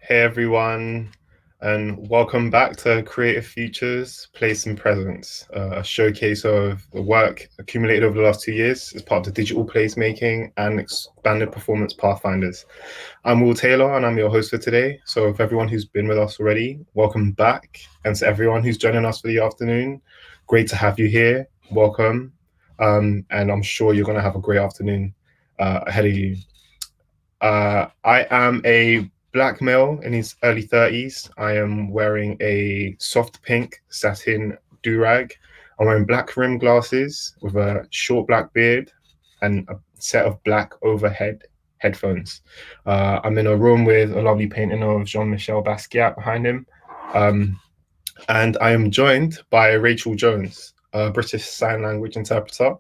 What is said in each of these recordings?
Hey everyone, and welcome back to Creative Futures, Place and Presence, a showcase of the work accumulated over the last 2 years as part of the digital placemaking and expanded performance pathfinders. I'm Will Taylor, and I'm your host for today. So, if everyone who's been with us already, welcome back, and to everyone who's joining us for the afternoon, great to have you here. Welcome, and I'm sure you're going to have a great afternoon ahead of you. I am a black male in his early 30s. I am wearing a soft pink satin do-rag. I'm wearing black rim glasses with a short black beard and a set of black overhead headphones. I'm in a room with a lovely painting of Jean-Michel Basquiat behind him. And I am joined by Rachel Jones, a British Sign Language interpreter.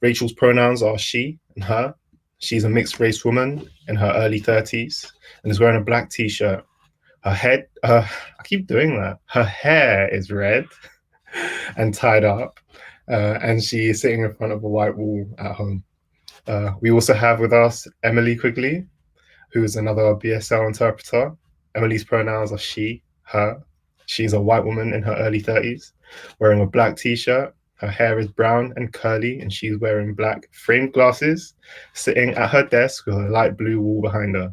Rachel's pronouns are she and her. She's a mixed race woman in her early 30s and is wearing a black t-shirt. I keep doing that. Her hair is red and tied up, and she is sitting in front of a white wall at home. We also have with us Emile Quigley, who is another BSL interpreter. Emily's pronouns are she, her. She's a white woman in her early 30s, wearing a black t-shirt. Her hair is brown and curly, and she's wearing black framed glasses, sitting at her desk with a light blue wall behind her.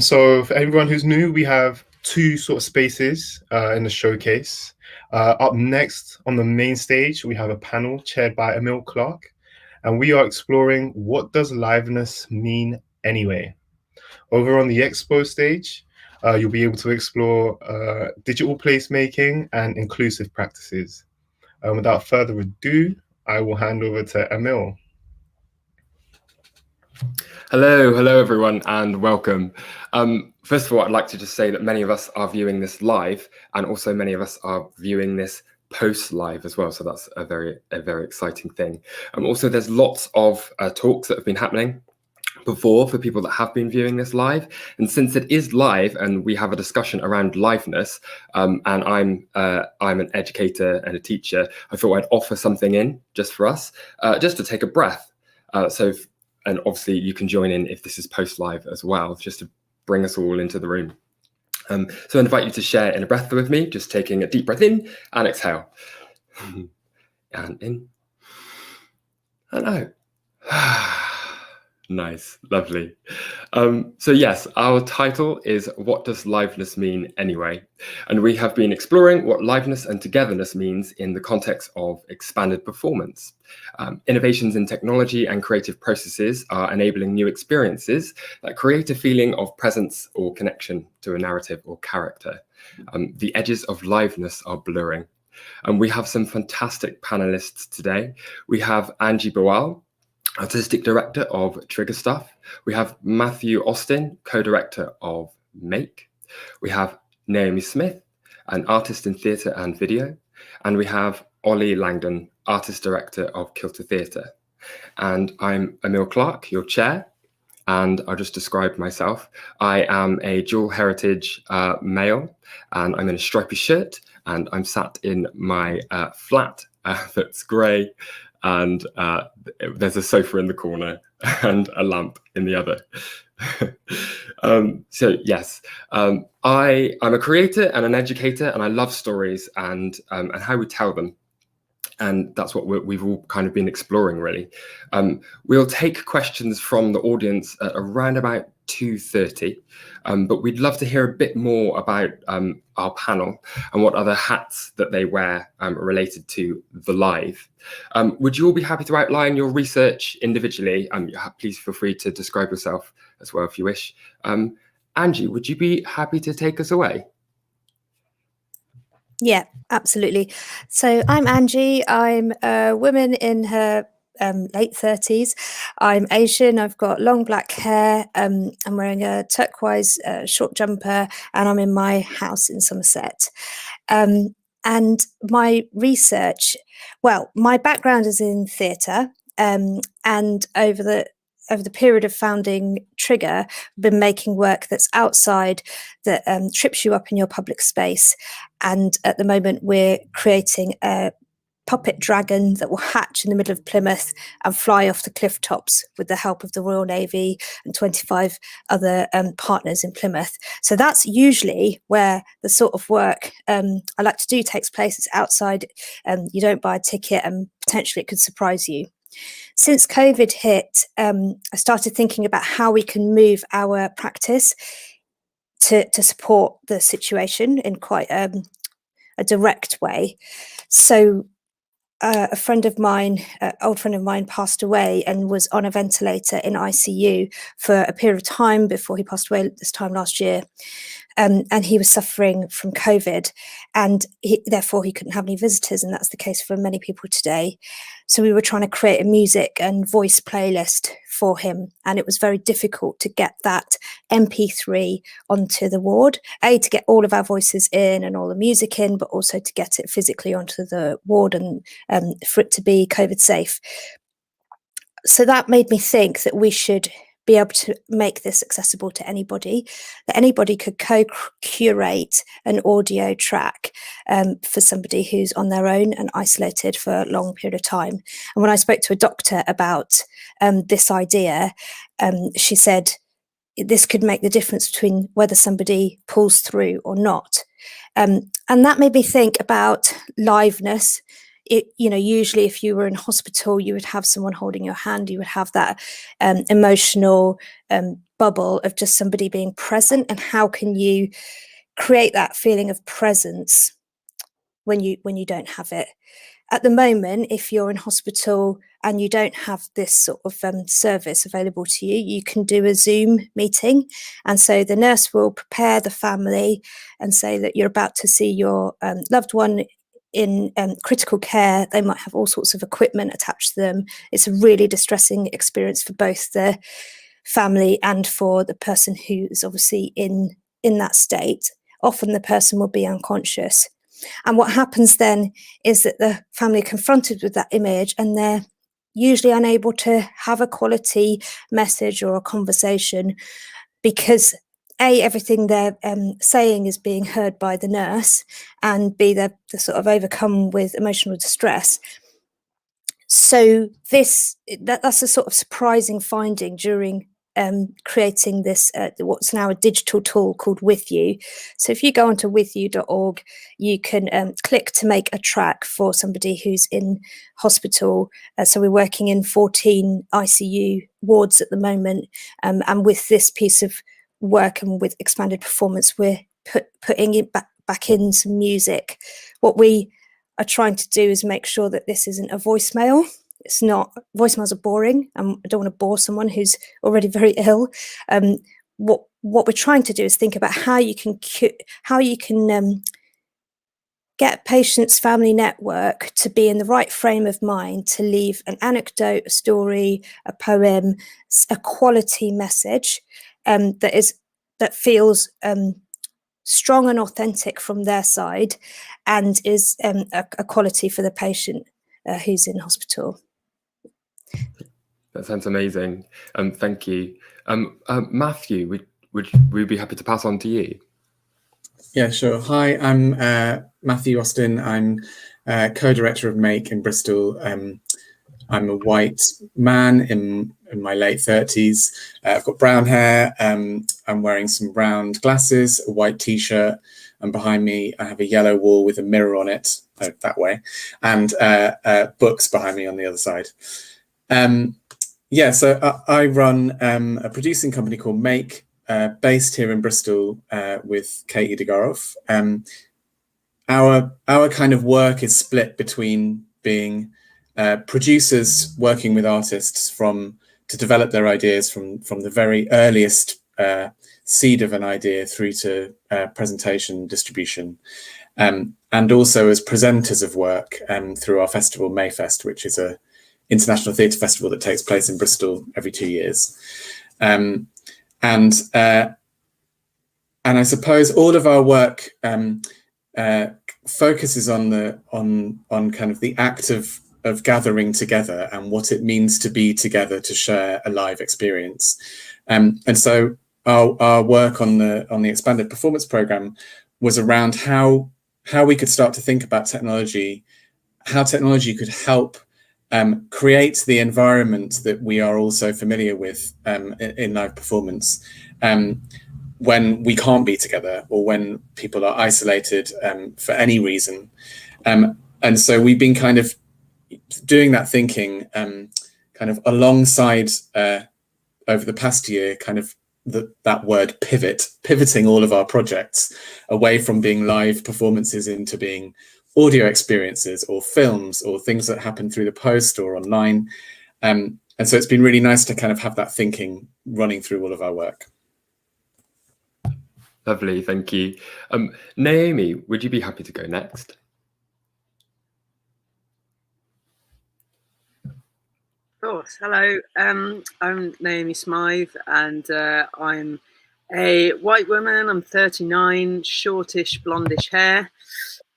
So for everyone who's new, we have two sort of spaces in the showcase. Up next on the main stage, we have a panel chaired by Emile Clarke, and we are exploring what does liveness mean anyway. Over on the expo stage, you'll be able to explore digital placemaking and inclusive practices. Without further ado, I will hand over to Emile. Hello everyone, and welcome. First of all, I'd like to just say that many of us are viewing this live, and also many of us are viewing this post-live as well. So that's a very exciting thing. Also, there's lots of talks that have been happening before for people that have been viewing this live, and since it is live and we have a discussion around liveness, and I'm an educator and a teacher, I thought I'd offer something in just for us, just to take a breath. And obviously you can join in if this is post live as well, just to bring us all into the room. So I invite you to share in a breath with me, just taking a deep breath in and exhale. And in and out. Nice, lovely. So yes, our title is What Does Liveness Mean Anyway? And we have been exploring what liveness and togetherness means in the context of expanded performance. Innovations in technology and creative processes are enabling new experiences that create a feeling of presence or connection to a narrative or character. The edges of liveness are blurring. And we have some fantastic panelists today. We have Angie Bual, Artistic Director of Trigger Stuff. We have Matthew Austin, Co-Director of Make. We have Naomi Smyth, an artist in theatre and video. And we have Olly Langdon, Artist Director of Kilter Theatre. And I'm Emile Clarke, your chair. And I'll just describe myself. I am a dual heritage male, and I'm in a stripy shirt, and I'm sat in my flat that's grey, and there's a sofa in the corner and a lamp in the other. So yes, I'm a creator and an educator, and I love stories and how we tell them. And that's what we've all kind of been exploring, really. We'll take questions from the audience at around about 2:30, but we'd love to hear a bit more about our panel and what other hats that they wear related to the live. Would you all be happy to outline your research individually? Please feel free to describe yourself as well if you wish. Angie, would you be happy to take us away? Yeah, absolutely. So I'm Angie. I'm a woman in her late 30s. I'm Asian. I've got long black hair. I'm wearing a turquoise short jumper, and I'm in my house in Somerset. And my research, well, my background is in theatre, and over the period of founding Trigger, I've been making work that's outside, that trips you up in your public space. And at the moment, we're creating a puppet dragon that will hatch in the middle of Plymouth and fly off the cliff tops with the help of the Royal Navy and 25 other partners in Plymouth. So that's usually where the sort of work I like to do takes place. It's outside, you don't buy a ticket, and potentially it could surprise you. Since COVID hit, I started thinking about how we can move our practice to support the situation in quite a direct way. So a friend of mine, old friend of mine, passed away and was on a ventilator in ICU for a period of time before he passed away this time last year. And he was suffering from COVID, and therefore he couldn't have any visitors, and that's the case for many people today. So we were trying to create a music and voice playlist for him, and it was very difficult to get that MP3 onto the ward, to get all of our voices in and all the music in, but also to get it physically onto the ward and for it to be COVID safe. So that made me think that we should be able to make this accessible to anybody, that anybody could co-curate an audio track for somebody who's on their own and isolated for a long period of time. And when I spoke to a doctor about this idea, she said this could make the difference between whether somebody pulls through or not. And that made me think about liveness. Usually if you were in hospital, you would have someone holding your hand, you would have that emotional bubble of just somebody being present. And how can you create that feeling of presence when you don't have it? At the moment, if you're in hospital and you don't have this sort of service available to you, you can do a Zoom meeting. And so the nurse will prepare the family and say that you're about to see your loved one in critical care. They might have all sorts of equipment attached to them. It's a really distressing experience for both the family and for the person who is obviously in that state. Often the person will be unconscious. And what happens then is that the family are confronted with that image, and they're usually unable to have a quality message or a conversation because everything they're saying is being heard by the nurse, and B, they're sort of overcome with emotional distress. So that's a sort of surprising finding during creating this, what's now a digital tool called With You. So if you go onto withyou.org, you can click to make a track for somebody who's in hospital. So we're working in 14 ICU wards at the moment, and with this piece of work and with expanded performance, we're putting it back in some music. What we are trying to do is make sure that this isn't a voicemail. It's not, voicemails are boring, and I don't want to bore someone who's already very ill. What we're trying to do is think about how you can get patients' family network to be in the right frame of mind to leave an anecdote, a story, a poem, a quality message that feels strong and authentic from their side, and is a quality for the patient who's in hospital. That sounds amazing. Thank you. Matthew, would we be happy to pass on to you? Yeah, sure. Hi, I'm Matthew Austin. I'm co-director of Make in Bristol. I'm a white man in my late 30s. I've got brown hair. I'm wearing some round glasses, a white t-shirt, and behind me I have a yellow wall with a mirror on it, that way, and books behind me on the other side. So I run a producing company called Make, based here in Bristol with Katie Degarov. Our kind of work is split between being producers working with artists to develop their ideas from the very earliest seed of an idea through to presentation, distribution, and also as presenters of work through our festival Mayfest, which is a international theatre festival that takes place in Bristol every 2 years. And I suppose all of our work focuses on kind of the act of gathering together and what it means to be together to share a live experience. And so our work on the expanded performance program was around how we could start to think about technology how technology could help create the environment that we are also familiar with in live performance when we can't be together or when people are isolated for any reason. And so we've been kind of doing that thinking kind of alongside over the past year, kind of that word pivoting all of our projects away from being live performances into being audio experiences or films or things that happen through the post or online. And so it's been really nice to kind of have that thinking running through all of our work. Lovely, thank you. Naomi, would you be happy to go next? Of course. Hello, I'm Naomi Smyth, and I'm a white woman. I'm 39, shortish, blondish hair.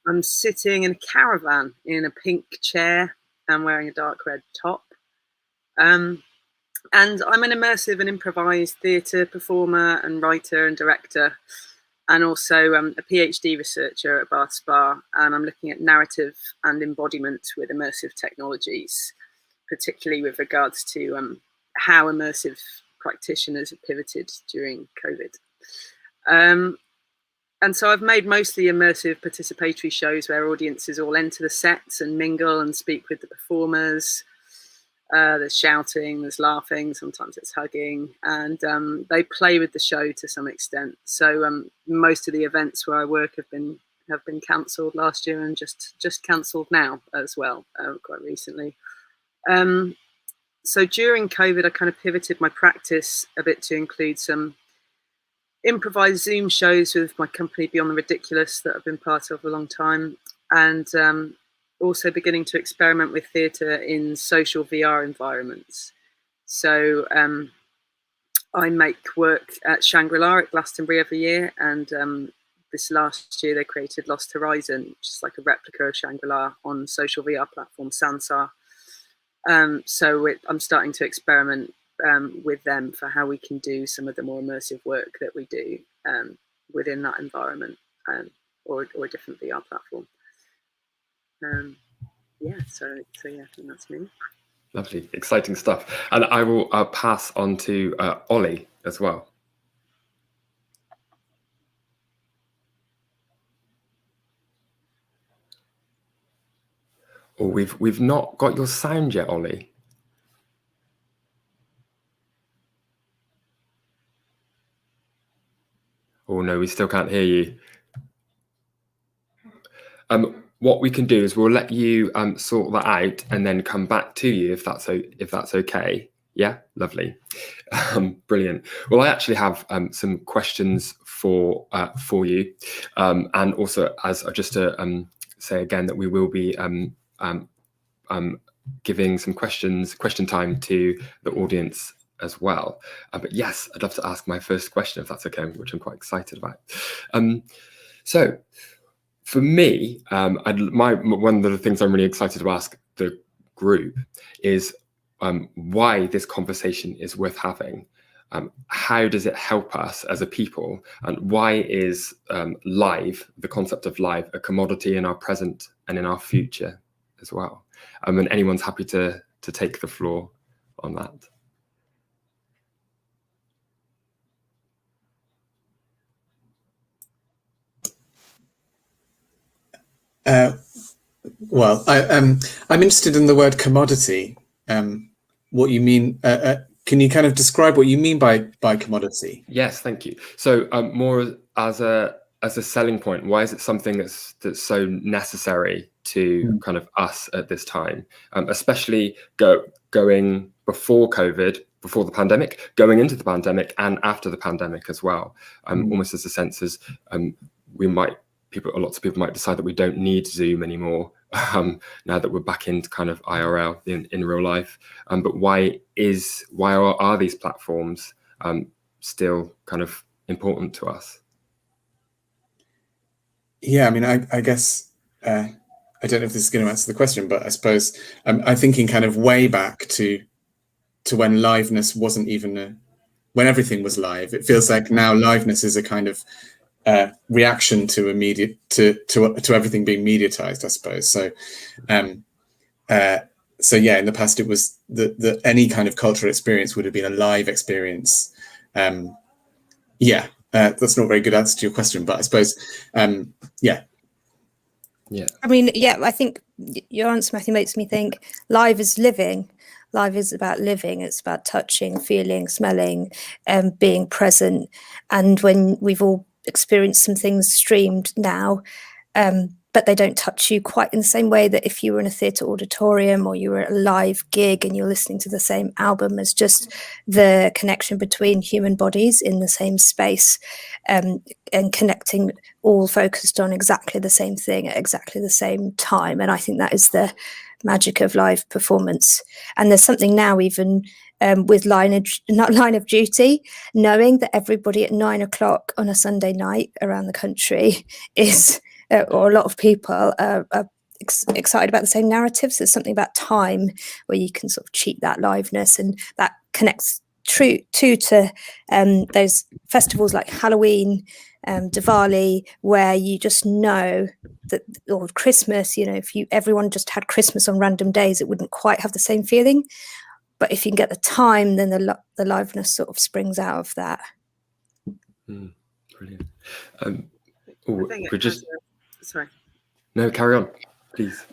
I'm sitting in a caravan in a pink chair and wearing a dark red top. And I'm an immersive and improvised theatre performer and writer and director, and also a PhD researcher at Bath Spa. And I'm looking at narrative and embodiment with immersive technologies, particularly with regards to how immersive practitioners have pivoted during COVID. And so I've made mostly immersive participatory shows where audiences all enter the sets and mingle and speak with the performers. There's shouting, there's laughing, sometimes it's hugging, and they play with the show to some extent. So most of the events where I work have been cancelled last year and just cancelled now as well, quite recently. So during COVID, I kind of pivoted my practice a bit to include some improvised Zoom shows with my company Beyond the Ridiculous that I've been part of for a long time, and also beginning to experiment with theatre in social VR environments. So I make work at Shangri-La at Glastonbury every year, and this last year they created Lost Horizon, which is like a replica of Shangri-La on social VR platform Sansar. So I'm starting to experiment with them for how we can do some of the more immersive work that we do within that environment or a different VR platform. Yeah, so yeah, I think that's me. Lovely, exciting stuff. And I will pass on to Ollie as well. Oh, we've not got your sound yet, Ollie. Oh no, we still can't hear you. What we can do is we'll let you sort that out and then come back to you if that's okay. Yeah, lovely, brilliant. Well, I actually have some questions for you, and also as just to say again that we will be giving some question time to the audience as well. But yes, I'd love to ask my first question if that's okay, which I'm quite excited about. So for me, one of the things I'm really excited to ask the group is why this conversation is worth having. How does it help us as a people, and why is live, the concept of live, a commodity in our present and in our future as well? And anyone's happy to take the floor on that. Well, I'm interested in the word commodity. What you mean? Can you kind of describe what you mean by commodity? Yes, thank you. So more as a selling point, why is it something that's so necessary to kind of us at this time, especially going before COVID, before the pandemic, going into the pandemic, and after the pandemic as well? Almost as a sense as lots of people might decide that we don't need Zoom anymore now that we're back into kind of IRL in real life. But why are these platforms still kind of important to us? Yeah, I mean, I guess I don't know if this is going to answer the question, but I suppose I'm thinking kind of way back to when liveness wasn't even when everything was live. It feels like now liveness is a kind of reaction to everything being mediatized, I suppose. So so yeah, in the past it was that any kind of cultural experience would have been a live experience. That's not a very good answer to your question, but I suppose yeah. I mean, yeah, I think your answer, Matthew, makes me think live is living. Live is about living. It's about touching, feeling, smelling, being present. And when we've all experienced some things streamed now, but they don't touch you quite in the same way that if you were in a theatre auditorium or you were at a live gig and you're listening to the same album, as just the connection between human bodies in the same space, and connecting, all focused on exactly the same thing at exactly the same time. And I think that is the magic of live performance. And there's something now even with Line of Duty, knowing that everybody at 9 o'clock on a Sunday night around the country is or a lot of people are excited about the same narratives. There's something about time where you can sort of cheat that liveness, and that connects true to those festivals like Halloween, Diwali, where you just know that, or Christmas, you know, if everyone just had Christmas on random days, it wouldn't quite have the same feeling. But if you can get the time, then the liveness sort of springs out of that. Brilliant. Sorry. No, carry on, please.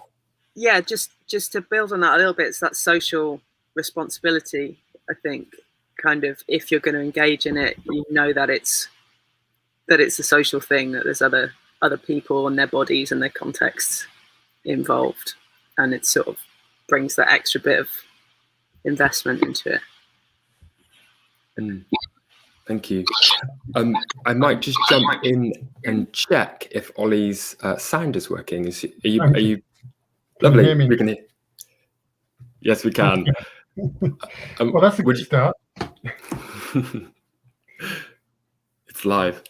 Yeah, just to build on that a little bit, it's that social responsibility, I think, kind of, if you're going to engage in it, you know that it's a social thing, that there's other people and their bodies and their contexts involved, and it sort of brings that extra bit of investment into it. Thank you. I might just jump in and check if Ollie's sound is working. Are you lovely? Can you hear me? We can hear. Yes, we can. Well, that's a good start. It's live.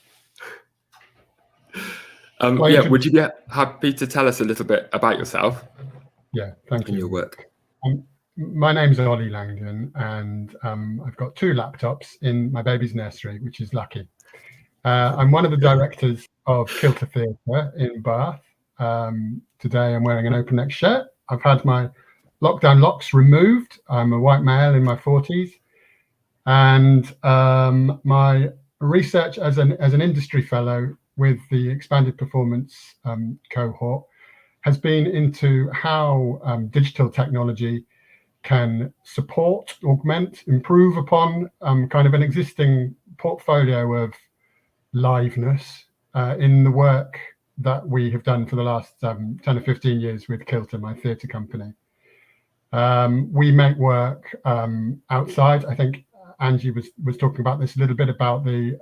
Would you be happy to tell us a little bit about yourself? Yeah, thank you. And your work. My name's Olly Langdon, and I've got 2 laptops in my baby's nursery, which is lucky. I'm one of the directors of Kilter Theatre in Bath. Today I'm wearing an open neck shirt. I've had my lockdown locks removed. I'm a white male in my 40s. And my research as an industry fellow with the expanded performance cohort has been into how digital technology can support, augment, improve upon kind of an existing portfolio of liveness in the work that we have done for the last 10 or 15 years with Kilter, my theatre company. We make work outside. I think Angie was talking about this a little bit, about the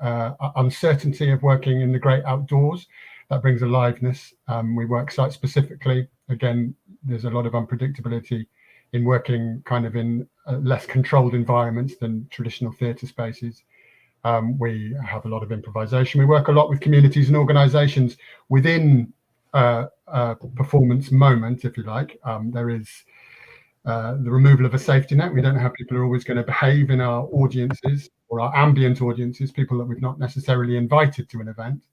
uncertainty of working in the great outdoors. That brings aliveness. We work site specifically. Again, there's a lot of unpredictability in working kind of in less controlled environments than traditional theatre spaces. We have a lot of improvisation. We work a lot with communities and organisations within a performance moment, if you like. There is the removal of a safety net. We don't know how people are always going to behave in our audiences, or our ambient audiences, people that we've not necessarily invited to an event.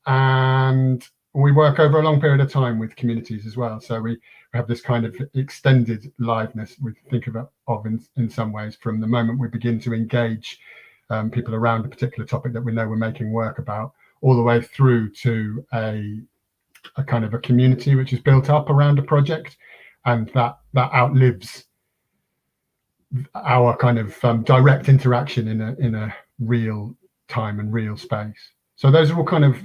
And we work over a long period of time with communities as well. So we have this kind of extended liveness we think of in some ways, from the moment we begin to engage people around a particular topic that we know we're making work about, all the way through to a kind of a community which is built up around a project, and that outlives our kind of direct interaction in a real time and real space. So those are all kind of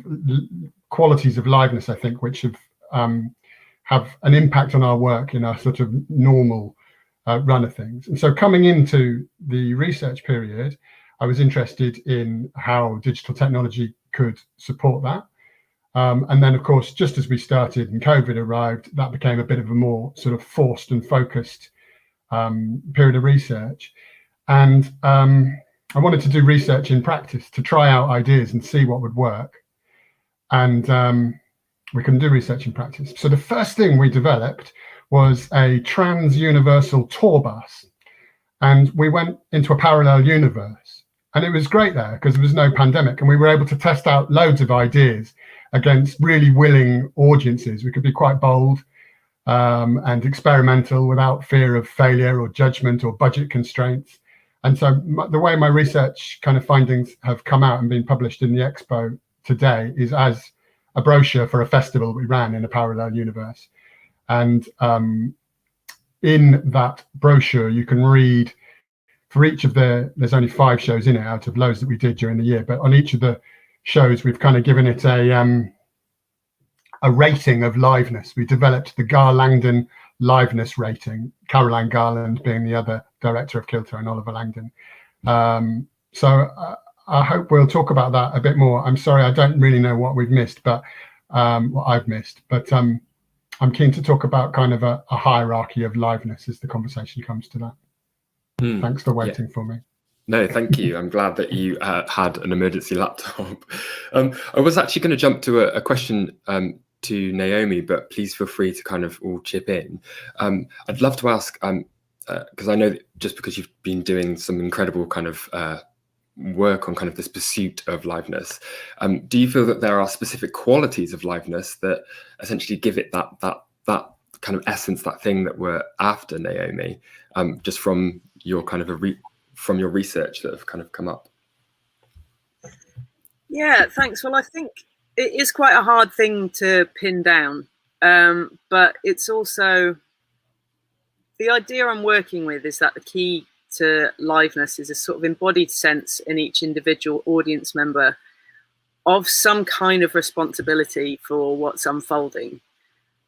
qualities of liveness, I think, which have an impact on our work in our sort of normal run of things. And so coming into the research period, I was interested in how digital technology could support that. And then, of course, just as we started and COVID arrived, that became a bit of a more sort of forced and focused period of research. And I wanted to do research in practice to try out ideas and see what would work. And we couldn't do research in practice. So the first thing we developed was a trans-universal tour bus. And we went into a parallel universe. And it was great there because there was no pandemic, and we were able to test out loads of ideas against really willing audiences. We could be quite bold and experimental without fear of failure or judgment or budget constraints. And so the way my research kind of findings have come out and been published in the expo today is as a brochure for a festival we ran in a parallel universe. And in that brochure, you can read for each of there's only 5 shows in it out of loads that we did during the year, but on each of the shows, we've kind of given it a rating of liveness. We developed the Langdon liveness rating, Caroline Garland being the other director of Kilter and Oliver Langdon. So I hope we'll talk about that a bit more. I'm sorry, I don't really know what we've missed, but what I've missed, but I'm keen to talk about kind of a hierarchy of liveness as the conversation comes to that. Thanks for waiting for me. No, thank you. I'm glad that you had an emergency laptop. I was actually going to jump to a question to Naomi, but please feel free to kind of all chip in. I'd love to ask, because I know that just because you've been doing some incredible kind of work on kind of this pursuit of liveness, do you feel that there are specific qualities of liveness that essentially give it that kind of essence, that thing that we're after, Naomi, just from your kind of from your research that have kind of come up? Yeah, thanks. Well, I think it is quite a hard thing to pin down, but it's also the idea I'm working with is that the key to liveness is a sort of embodied sense in each individual audience member of some kind of responsibility for what's unfolding.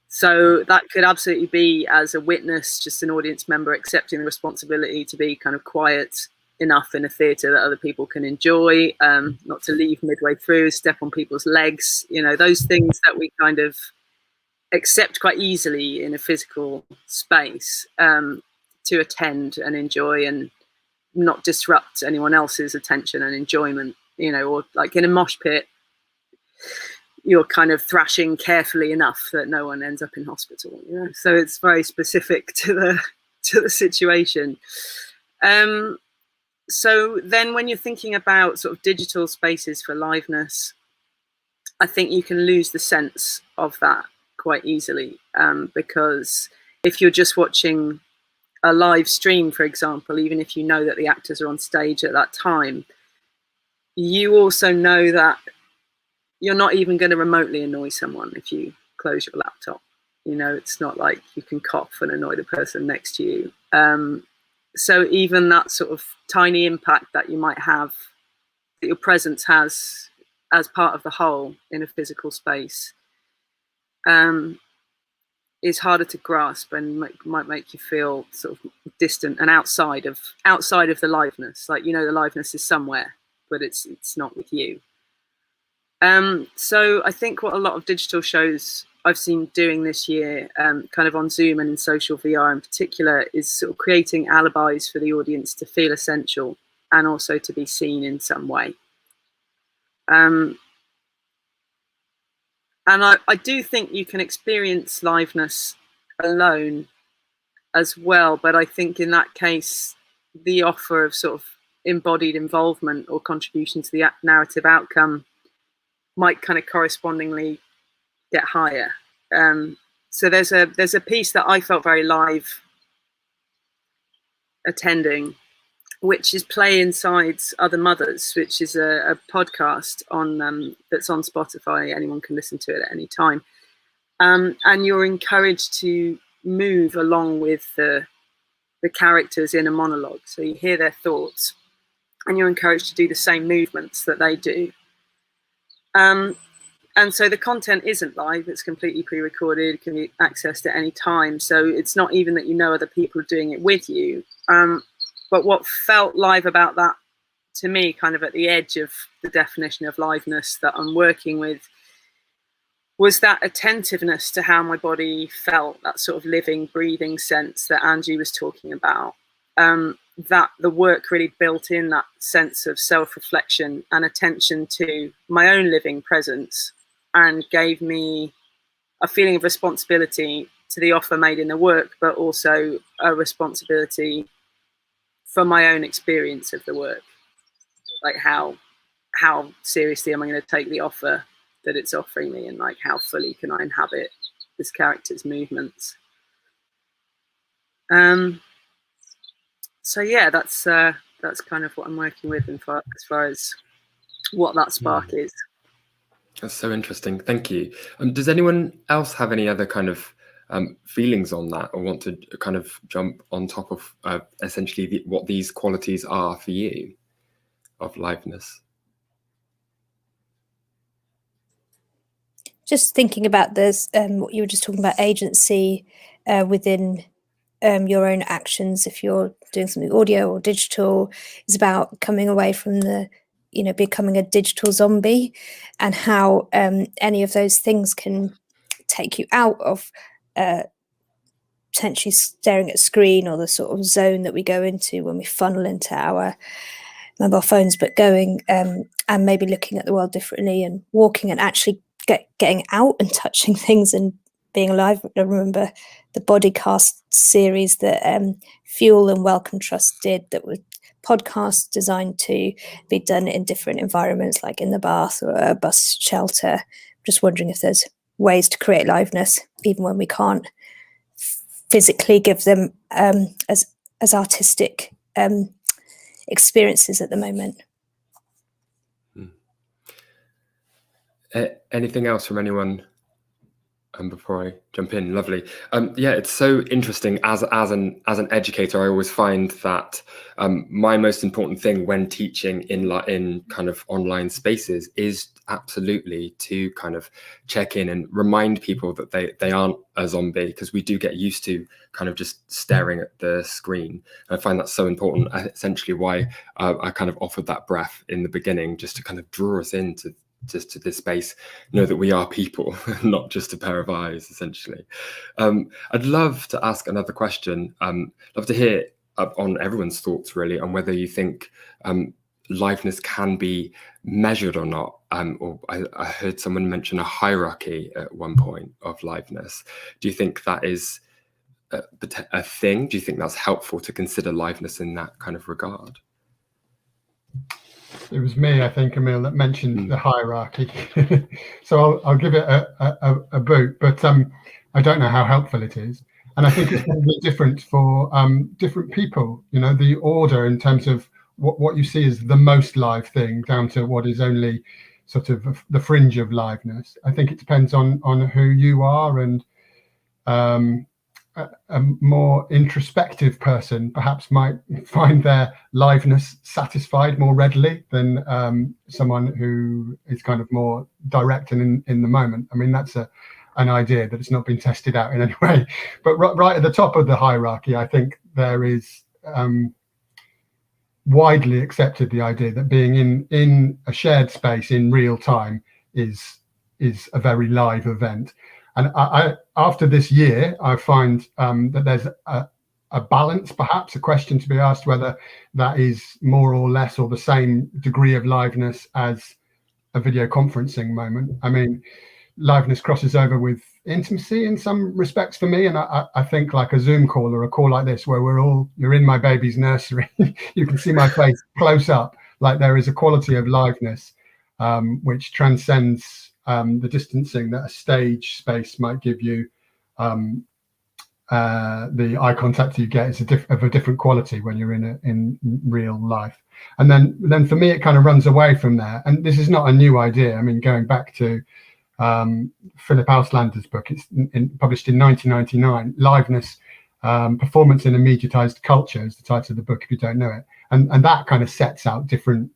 So that could absolutely be as a witness, just an audience member accepting the responsibility to be kind of quiet enough in a theatre that other people can enjoy, not to leave midway through, step on people's legs, you know, those things that we kind of accept quite easily in a physical space, to attend and enjoy and not disrupt anyone else's attention and enjoyment, you know, or like in a mosh pit, you're kind of thrashing carefully enough that no one ends up in hospital, you know. So it's very specific to the situation. So then when you're thinking about sort of digital spaces for liveness, I think you can lose the sense of that quite easily, because if you're just watching a live stream, for example, even if you know that the actors are on stage at that time, you also know that you're not even going to remotely annoy someone if you close your laptop. You know, it's not like you can cough and annoy the person next to you. So even that sort of tiny impact that you might have, that your presence has as part of the whole in a physical space, is harder to grasp and might make you feel sort of distant and outside of the liveness. Like, you know, the liveness is somewhere, but it's not with you. So I think what a lot of digital shows I've seen doing this year, kind of on Zoom and in social VR in particular, is sort of creating alibis for the audience to feel essential and also to be seen in some way. And I do think you can experience liveness alone as well, but I think in that case, the offer of sort of embodied involvement or contribution to the narrative outcome might kind of correspondingly get higher. So there's a piece that I felt very live attending, which is Play Inside Other Mothers, which is a podcast on that's on Spotify. Anyone can listen to it at any time, and you're encouraged to move along with the characters in a monologue. So you hear their thoughts, and you're encouraged to do the same movements that they do. And so the content isn't live, it's completely pre-recorded, can be accessed at any time. So it's not even that you know other people are doing it with you. But what felt live about that, to me, kind of at the edge of the definition of liveness that I'm working with, was that attentiveness to how my body felt, that sort of living, breathing sense that Angie was talking about. That the work really built in that sense of self-reflection and attention to my own living presence, and gave me a feeling of responsibility to the offer made in the work, but also a responsibility for my own experience of the work. like how seriously am I going to take the offer that it's offering me, and like how fully can I inhabit this character's movements. So yeah, that's kind of what I'm working with as far as what that spark is. That's so interesting. Thank you. Does anyone else have any other kind of feelings on that, or want to kind of jump on top of essentially what these qualities are for you of liveness? Just thinking about this, what you were just talking about, agency within your own actions. If you're doing something audio or digital, is about coming away from the, becoming a digital zombie, and how any of those things can take you out of potentially staring at a screen, or the sort of zone that we go into when we funnel into our mobile phones, but going and maybe looking at the world differently, and walking and actually getting out and touching things and being alive. I remember the Bodycast series that Fuel and Welcome Trust did, that were podcasts designed to be done in different environments, like in the bath or a bus shelter. Just wondering if there's ways to create liveness even when we can't physically give them as artistic experiences at the moment. Anything else from anyone before I jump in? Lovely. Yeah, it's so interesting. As an educator, I always find that my most important thing when teaching in kind of online spaces is absolutely to kind of check in and remind people that they aren't a zombie, because we do get used to kind of just staring at the screen. And I find that so important. Essentially why I kind of offered that breath in the beginning, just to kind of draw us into just to this space, know that we are people, not just a pair of eyes, essentially. I'd love to ask another question. Love to hear on everyone's thoughts, really, on whether you think liveness can be measured or not. Or I heard someone mention a hierarchy at one point of liveness. Do you think that is a thing? Do you think that's helpful to consider liveness in that kind of regard? It was me, I think, Emile, that mentioned the hierarchy. So I'll give it a boot, but I don't know how helpful it is. And I think it's probably different for different people. The order in terms of what you see as the most live thing, down to what is only sort of the fringe of liveness. I think it depends on who you are, and a more introspective person perhaps might find their liveness satisfied more readily than someone who is kind of more direct and in the moment. I mean, that's an idea that has not been tested out in any way. But right at the top of the hierarchy, I think there is widely accepted the idea that being in a shared space in real time is a very live event. And I after this year, I find that there's a balance, perhaps a question to be asked, whether that is more or less or the same degree of liveness as a video conferencing moment. I mean, liveness crosses over with intimacy in some respects for me. And I think like a Zoom call or a call like this, where you're in my baby's nursery, you can see my face close up, like there is a quality of liveness which transcends the distancing that a stage space might give you. The eye contact you get is of a different quality when you're in real life. And then for me, it kind of runs away from there. And this is not a new idea. I mean, going back to Philip Auslander's book, it's published in 1999, Liveness, Performance in a Mediatized Culture is the title of the book, if you don't know it. And that kind of sets out different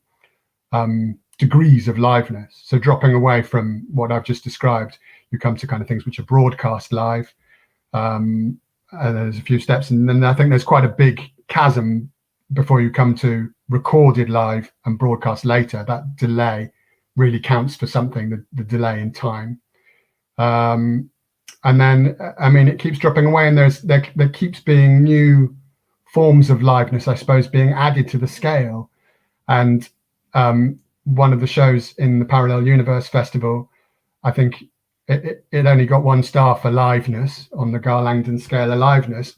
degrees of liveness. So dropping away from what I've just described, you come to kind of things which are broadcast live. And there's a few steps, and then I think there's quite a big chasm before you come to recorded live and broadcast later. That delay really counts for something, the delay in time. And then, I mean, it keeps dropping away, and there keeps being new forms of liveness, I suppose, being added to the scale. And one of the shows in the Parallel Universe Festival, I think it only got 1 star for liveness on the Langdon scale of liveness.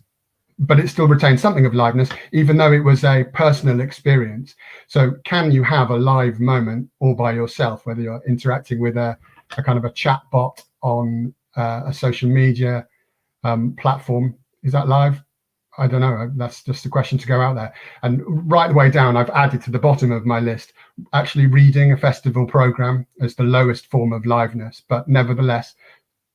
but it still retains something of liveness, even though it was a personal experience. So can you have a live moment all by yourself, whether you're interacting with a kind of a chat bot on a social media platform? Is that live? I don't know. That's just a question to go out there. And right the way down, I've added to the bottom of my list, actually reading a festival program as the lowest form of liveness, but nevertheless,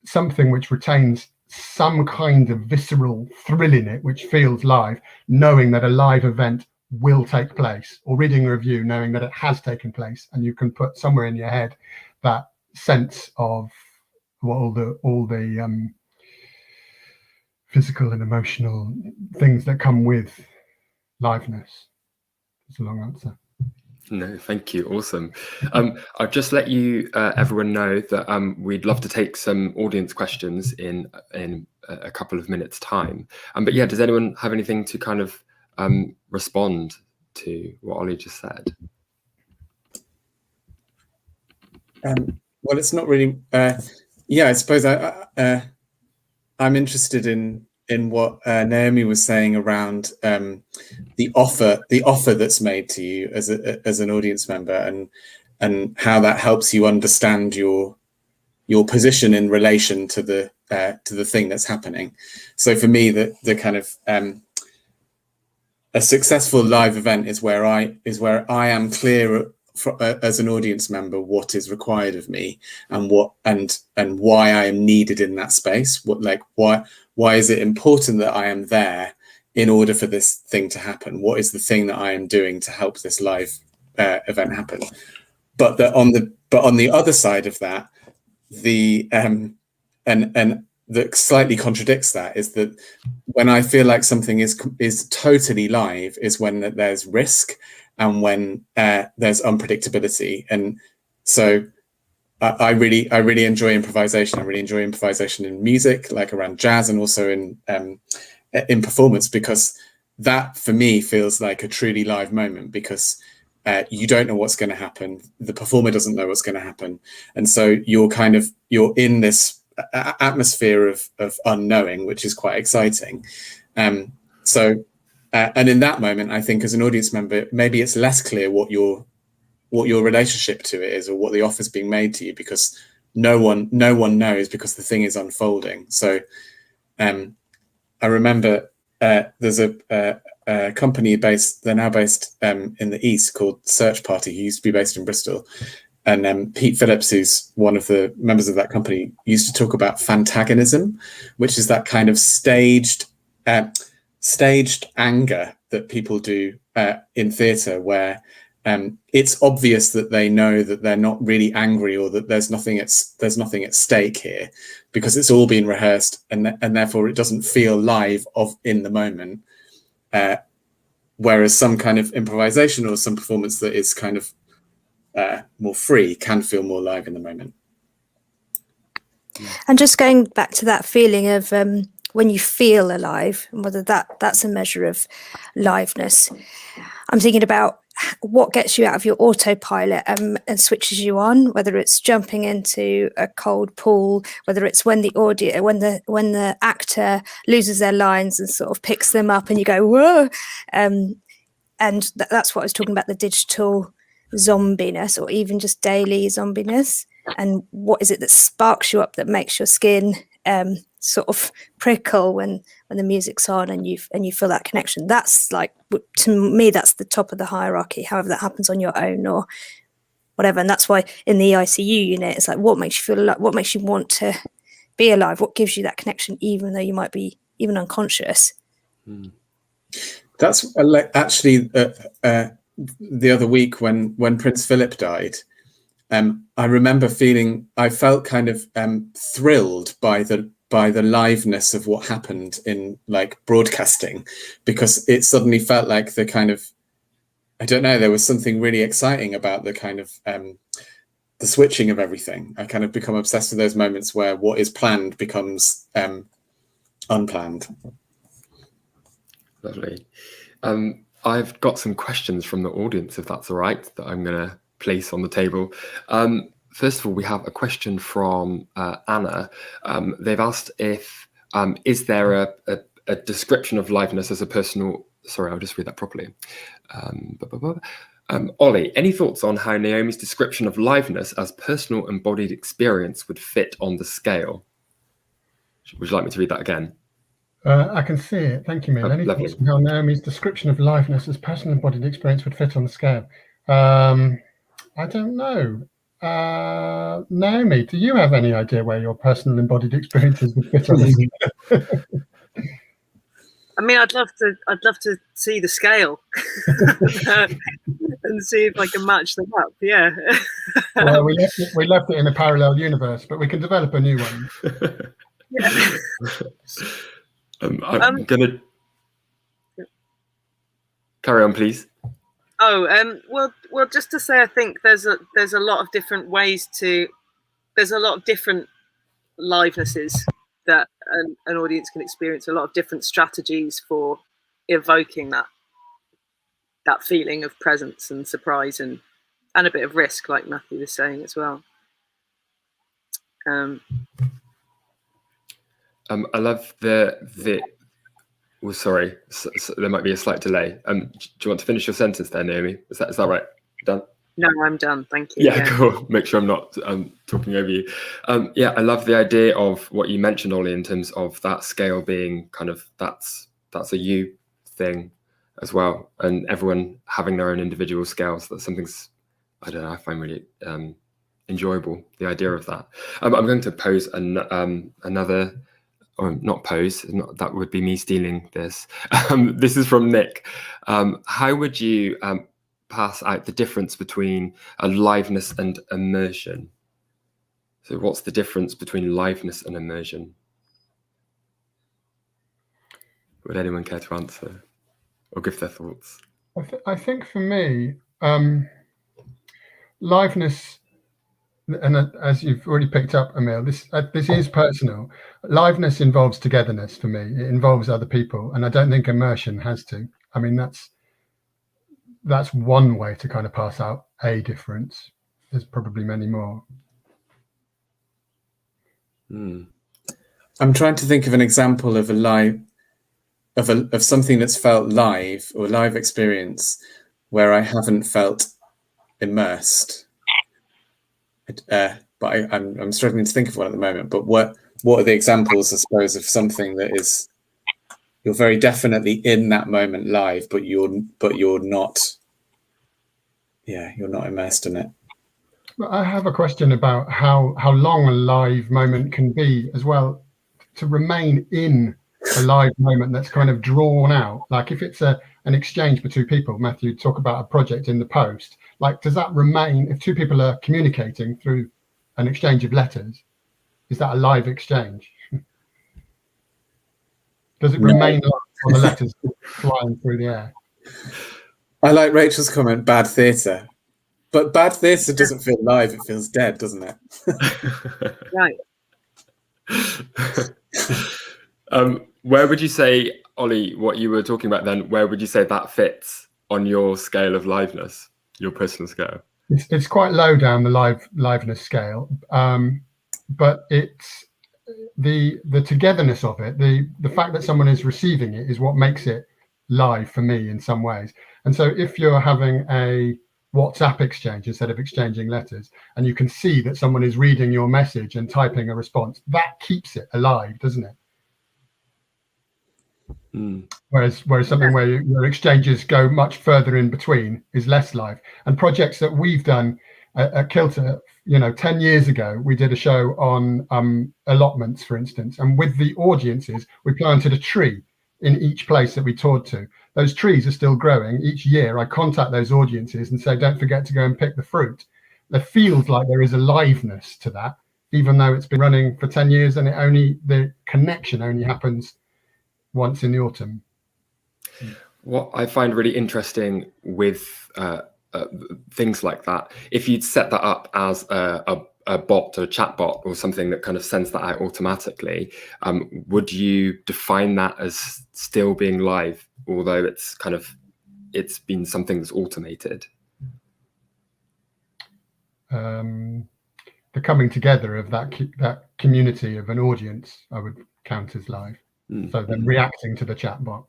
something which retains some kind of visceral thrill in it, which feels live, knowing that a live event will take place, or reading a review knowing that it has taken place, and you can put somewhere in your head that sense of all the physical and emotional things that come with liveness. It's a long answer. No, thank you. Awesome. I'll just let you everyone know that we'd love to take some audience questions in a couple of minutes' time. But yeah, does anyone have anything to kind of respond to what Ollie just said? Well, it's not really. Yeah, I suppose I'm interested in what Naomi was saying around the offer that's made to you as an audience member, and how that helps you understand your position in relation to the thing that's happening. So for me, the kind of a successful live event is where I am clear as an audience member what is required of me, and why I am needed in that space. Why is it important that I am there in order for this thing to happen? What is the thing that I am doing to help this live event happen? But on the other side of that, and that slightly contradicts that is that when I feel like something is totally live is when there's risk and when there's unpredictability. And so I really enjoy improvisation. I really enjoy improvisation in music, like around jazz, and also in performance, because that for me feels like a truly live moment, because you don't know what's going to happen. The performer doesn't know what's going to happen. And so you're in this atmosphere of unknowing, which is quite exciting. And in that moment, I think as an audience member, maybe it's less clear what your relationship to it is, or what the offer's being made to you, because no one knows, because the thing is unfolding. So I remember there's a company they're now based in the East, called Search Party, who used to be based in Bristol. And Pete Phillips, who's one of the members of that company, used to talk about fantagonism, which is that kind of staged anger that people do in theatre, where it's obvious that they know that they're not really angry, or that there's nothing at stake here, because it's all been rehearsed, and therefore it doesn't feel live in the moment. Whereas some kind of improvisation or some performance that is kind of more free can feel more live in the moment. And just going back to that feeling of when you feel alive, and whether that's a measure of liveness, I'm thinking about what gets you out of your autopilot and switches you on, whether it's jumping into a cold pool, whether it's when the actor loses their lines and sort of picks them up and you go, whoa. And that's what I was talking about, the digital zombiness, or even just daily zombiness. And what is it that sparks you up, that makes your skin sort of prickle when the music's on and you feel that connection? That's like, to me, that's the top of the hierarchy, however that happens on your own or whatever. And that's why in the ICU unit, it's like, what makes you feel alive? What makes you want to be alive? What gives you that connection, even though you might be even unconscious? That's actually the other week when Prince Philip died. I remember I felt kind of thrilled by the liveness of what happened in like broadcasting, because it suddenly felt like the kind of, I don't know, there was something really exciting about the kind of the switching of everything. I kind of become obsessed with those moments where what is planned becomes unplanned. Lovely. I've got some questions from the audience, if that's all right, that I'm going to place on the table. First of all, we have a question from Anna. They've asked if is there a description of liveness as a personal. Sorry, I'll just read that properly. Ollie, any thoughts on how Naomi's description of liveness as personal embodied experience would fit on the scale? Would you like me to read that again? I can see it. Thank you, Emile. Any thoughts on how Naomi's description of liveness as personal embodied experience would fit on the scale? I don't know. Naomi, do you have any idea where your personal embodied experiences would fit on the scale? I mean, I'd love to see the scale and see if I can match them up. Yeah. Well, we left it in a parallel universe, but we can develop a new one. Yeah. I'm gonna carry on, please. Well, just to say, I think there's a lot of different ways to. There's a lot of different livenesses that an audience can experience. A lot of different strategies for evoking that feeling of presence and surprise and a bit of risk, like Matthew was saying as well. I love the. Oh, sorry, so there might be a slight delay. Do you want to finish your sentence there, Naomi? Is that right? Done? No, I'm done. Thank you. Yeah, cool. Make sure I'm not talking over you. Yeah, I love the idea of what you mentioned, Ollie, in terms of that scale being kind of that's a you thing as well, and everyone having their own individual scales. That's something I don't know. I find really enjoyable. The idea of that. I'm going to pose another. Or not pose, that would be me stealing this. This is from Nick. How would you pass out the difference between aliveness and immersion? So what's the difference between liveness and immersion? Would anyone care to answer or give their thoughts? I think for me, liveness, and as you've already picked up, Emile, this is personal. Liveness involves togetherness for me. It involves other people, and I don't think immersion has to. I mean, that's one way to kind of pass out a difference. There's probably many more. I'm trying to think of an example of of something that's felt live or live experience where I haven't felt immersed. But I'm struggling to think of one at the moment. But what are the examples, I suppose, of something that is you're very definitely in that moment live, but you're not. Yeah, you're not immersed in it. Well, I have a question about how long a live moment can be as well. To remain in a live moment that's kind of drawn out, like if it's an exchange between people. Matthew, talk about a project in the post. Like, does that remain if two people are communicating through an exchange of letters? Is that a live exchange? Does it remain live on the letters flying through the air? I like Rachel's comment, bad theatre. But bad theatre doesn't feel live, it feels dead, doesn't it? Right. Where would you say, Ollie, what you were talking about then, where would you say that fits on your scale of liveness, your personal scale? It's quite low down the liveness scale, but it's the togetherness of it, the fact that someone is receiving it is what makes it live for me in some ways. And so if you're having a WhatsApp exchange instead of exchanging letters, and you can see that someone is reading your message and typing a response, that keeps it alive, doesn't it? Whereas something where your exchanges go much further in between is less live. And projects that we've done at Kilter, 10 years ago, we did a show on allotments, for instance, and with the audiences, we planted a tree in each place that we toured to. Those trees are still growing. Each year I contact those audiences and say, don't forget to go and pick the fruit. There feels like there is a liveness to that, even though it's been running for 10 years and the connection only happens once in the autumn. What I find really interesting with things like that, if you'd set that up as a bot or a chat bot or something that kind of sends that out automatically, would you define that as still being live, although it's been something that's automated? The coming together of that community of an audience, I would count as live. So they're reacting to the chat bot.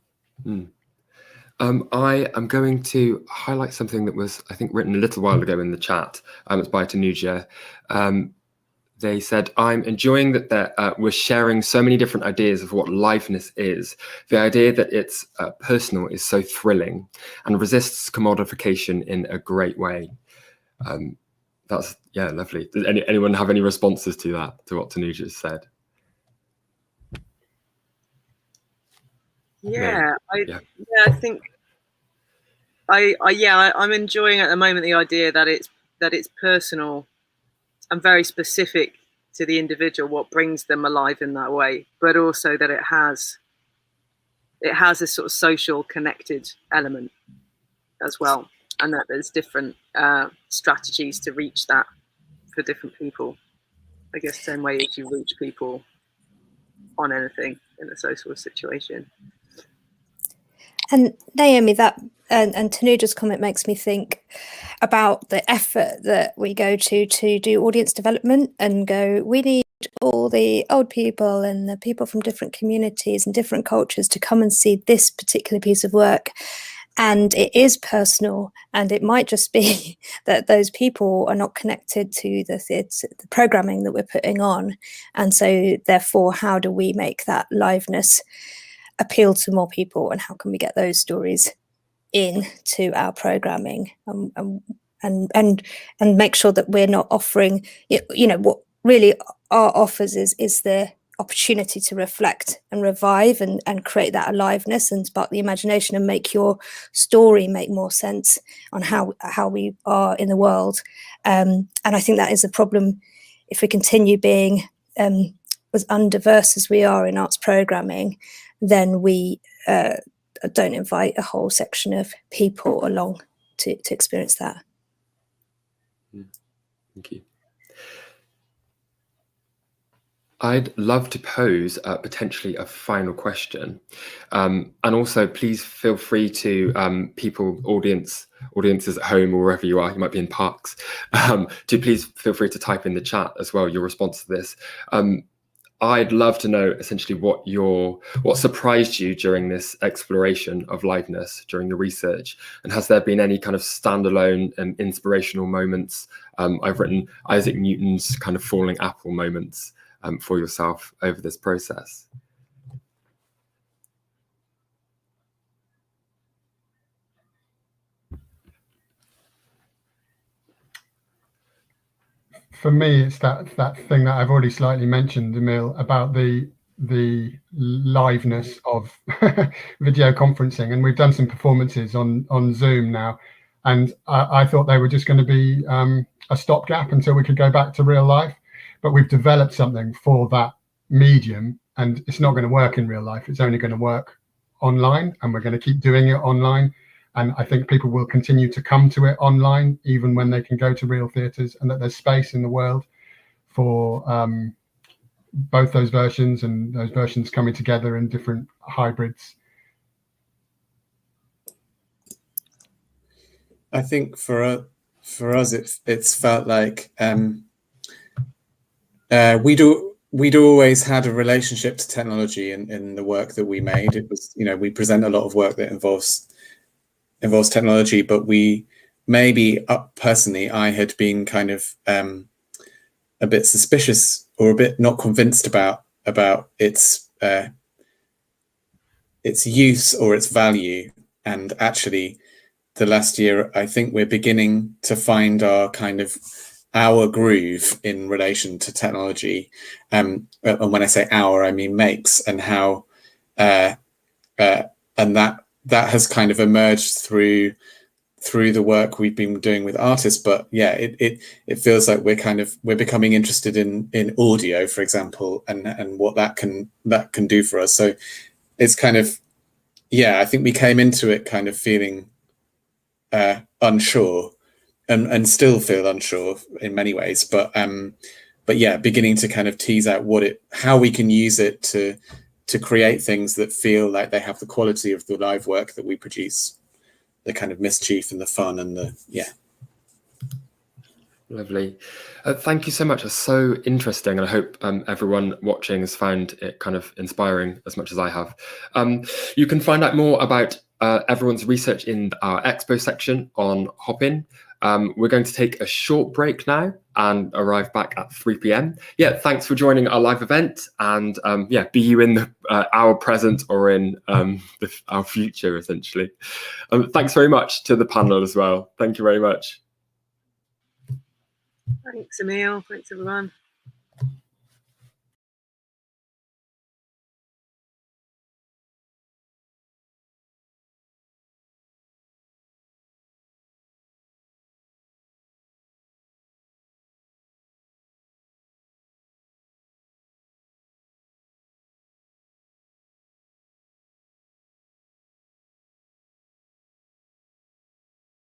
I am going to highlight something that was, I think, written a little while ago in the chat. It's by Tanuja. They said, I'm enjoying that we're sharing so many different ideas of what liveness is. The idea that it's personal is so thrilling and resists commodification in a great way. That's, yeah, lovely. Does anyone have any responses to that, to what Tanuja said? Yeah, I think I'm enjoying at the moment the idea that it's personal and very specific to the individual, what brings them alive in that way, but also that it has a sort of social connected element as well, and that there's different strategies to reach that for different people. I guess same way as you reach people on anything in a social situation. And Naomi, that and Tanuja's comment makes me think about the effort that we go to do audience development and go, we need all the old people and the people from different communities and different cultures to come and see this particular piece of work. And it is personal, and it might just be that those people are not connected to the programming that we're putting on. And so therefore, how do we make that liveness appeal to more people, and how can we get those stories into our programming, and make sure that we're not offering, what really our offers is the opportunity to reflect and revive and create that aliveness and spark the imagination and make your story make more sense on how we are in the world. And I think that is a problem if we continue being as undiverse as we are in arts programming, then we don't invite a whole section of people along to experience that. Thank you. I'd love to pose potentially a final question, and also please feel free to audiences at home or wherever you are, you might be in parks, to please feel free to type in the chat as well your response to this. I'd love to know essentially what surprised you during this exploration of liveness during the research, and has there been any kind of standalone and inspirational moments? I've written Isaac Newton's kind of falling apple moments for yourself over this process. For me, it's that thing that I've already slightly mentioned, Emile, about the liveness of video conferencing, and we've done some performances on Zoom now, and I thought they were just going to be a stopgap until we could go back to real life, but we've developed something for that medium, and it's not going to work in real life. It's only going to work online, and we're going to keep doing it online. And I think people will continue to come to it online, even when they can go to real theatres, and that there's space in the world for both those versions, and those versions coming together in different hybrids. I think for us, it's felt like we'd always had a relationship to technology in the work that we made. It was, we present a lot of work that involves technology, but we maybe personally, I had been kind of a bit suspicious or a bit not convinced about its use or its value. And actually, the last year, I think we're beginning to find our groove in relation to technology. And when I say our, I mean makes, and how and that has kind of emerged through the work we've been doing with artists. But yeah, it feels like we're becoming interested in audio, for example, and what that can do for us. So it's kind of, yeah, I think we came into it kind of feeling unsure, and still feel unsure in many ways, but yeah, beginning to kind of tease out how we can use it to create things that feel like they have the quality of the live work that we produce, the kind of mischief and the fun and the, yeah. Lovely. Thank you so much. It's so interesting, and I hope everyone watching has found it kind of inspiring as much as I have. You can find out more about everyone's research in our expo section on Hopin. We're going to take a short break now and arrive back at 3 p.m. Yeah, thanks for joining our live event, and yeah, be you in our present or in our future, essentially. Thanks very much to the panel as well. Thank you very much. Thanks, Emile. Thanks, everyone.